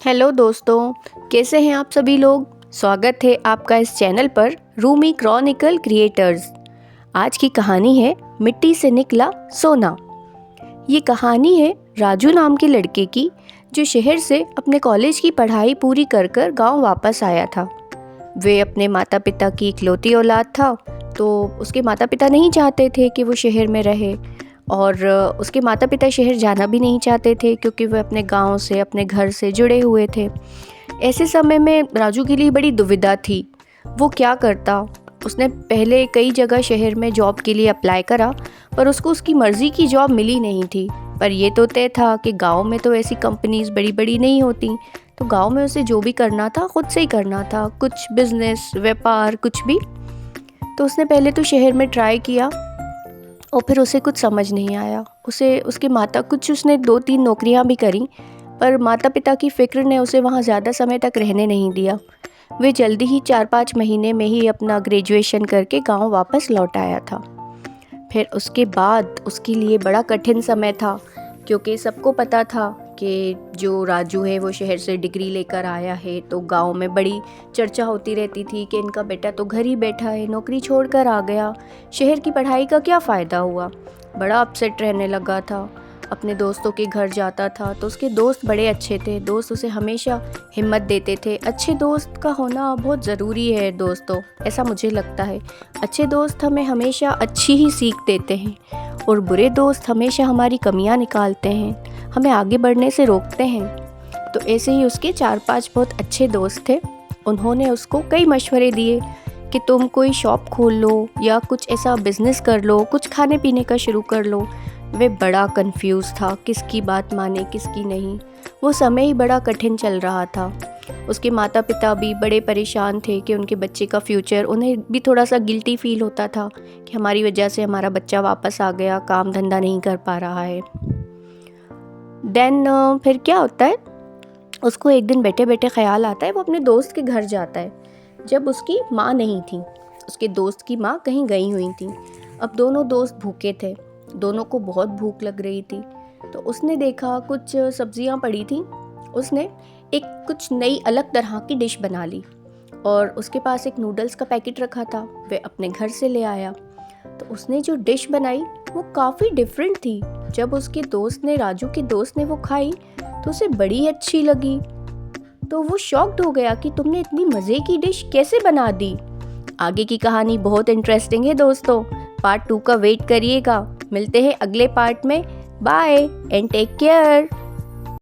Hello दोस्तों, कैसे हैं आप सभी लोग। स्वागत है आपका इस चैनल पर रूमी क्रॉनिकल क्रिएटर्स। आज की कहानी है मिट्टी से निकला सोना। ये कहानी है राजू नाम के लड़के की, जो शहर से अपने कॉलेज की पढ़ाई पूरी कर कर गाँव वापस आया था। वे अपने माता पिता की इकलौती औलाद था, तो उसके माता पिता नहीं चाहते थे कि वो शहर में रहे, और उसके माता पिता शहर जाना भी नहीं चाहते थे क्योंकि वे अपने गांव से, अपने घर से जुड़े हुए थे। ऐसे समय में राजू के लिए बड़ी दुविधा थी, वो क्या करता। उसने पहले कई जगह शहर में जॉब के लिए अप्लाई करा, पर उसको उसकी मर्ज़ी की जॉब मिली नहीं थी। पर ये तो तय था कि गांव में तो ऐसी कंपनीज़ बड़ी बड़ी नहीं होती, तो गांव में उसे जो भी करना था खुद से ही करना था, कुछ बिजनेस, व्यापार, कुछ भी। तो उसने पहले तो शहर में ट्राई किया और फिर उसे कुछ समझ नहीं आया। उसने 2-3 नौकरियां भी करी, पर माता पिता की फ़िक्र ने उसे वहाँ ज़्यादा समय तक रहने नहीं दिया। वे जल्दी ही 4-5 महीने में ही अपना ग्रेजुएशन करके गांव वापस लौट आया था। फिर उसके बाद उसके लिए बड़ा कठिन समय था, क्योंकि सबको पता था कि जो राजू है वो शहर से डिग्री लेकर आया है, तो गांव में बड़ी चर्चा होती रहती थी कि इनका बेटा तो घर ही बैठा है, नौकरी छोड़कर आ गया, शहर की पढ़ाई का क्या फ़ायदा हुआ। बड़ा अपसेट रहने लगा था। अपने दोस्तों के घर जाता था तो उसके दोस्त बड़े अच्छे थे, दोस्त उसे हमेशा हिम्मत देते थे। अच्छे दोस्त का होना बहुत ज़रूरी है दोस्तों, ऐसा मुझे लगता है। अच्छे दोस्त हमें हमेशा अच्छी ही सीख देते हैं, और बुरे दोस्त हमेशा हमारी कमियां निकालते हैं, हमें आगे बढ़ने से रोकते हैं। तो ऐसे ही उसके 4-5 बहुत अच्छे दोस्त थे। उन्होंने उसको कई मशवरे दिए कि तुम कोई शॉप खोल लो या कुछ ऐसा बिज़नेस कर लो, कुछ खाने पीने का शुरू कर लो। वे बड़ा कंफ्यूज था, किसकी बात माने किसकी नहीं। वो समय ही बड़ा कठिन चल रहा था। उसके माता पिता भी बड़े परेशान थे कि उनके बच्चे का फ्यूचर, उन्हें भी थोड़ा सा गिल्टी फील होता था कि हमारी वजह से हमारा बच्चा वापस आ गया, काम धंधा नहीं कर पा रहा है। देन फिर क्या होता है, उसको एक दिन बैठे बैठे ख्याल आता है, वो अपने दोस्त के घर जाता है जब उसकी माँ नहीं थी। उसके दोस्त की माँ कहीं गई हुई थी। अब दोनों दोस्त भूखे थे, दोनों को बहुत भूख लग रही थी। तो उसने देखा कुछ सब्जियां पड़ी थी, उसने एक कुछ नई अलग तरह की डिश बना ली, और उसके पास एक नूडल्स का पैकेट रखा था, वे अपने घर से ले आया। तो उसने जो डिश बनाई वो काफ़ी डिफरेंट थी। जब उसके दोस्त ने, राजू के दोस्त ने वो खाई तो उसे बड़ी अच्छी लगी। तो वो शॉक्ड हो गया कि तुमने इतनी मज़े की डिश कैसे बना दी। आगे की कहानी बहुत इंटरेस्टिंग है दोस्तों, पार्ट 2 का वेट करिएगा। मिलते हैं अगले पार्ट में। Bye and take care.